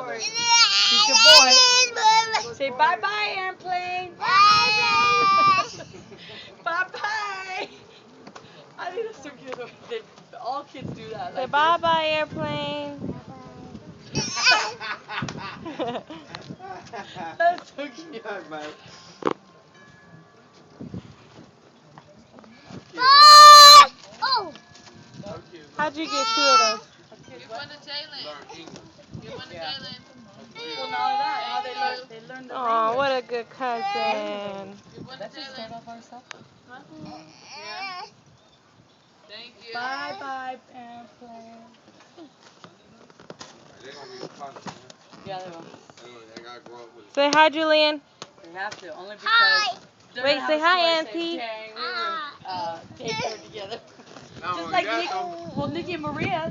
boy. He's your boy. Say bye-bye, airplane. Bye-bye. I think that's so cute. All kids do that. Say Like bye-bye, airplane. That's so cute. How'd you get two of those? Give one to Jalen. Give one to Jalen. Well, not only that, now they learn the Oh, language. what a good cousin. Give one to Jalen. Huh? Yeah. Thank you. Bye-bye, airplane. Yeah, they will. Say hi, Julian. They have to, only because they're Wait, gonna say have a hi, story saying, Auntie. "Dang, we were daycare together." Just like Nick, well, Nikki and Maria.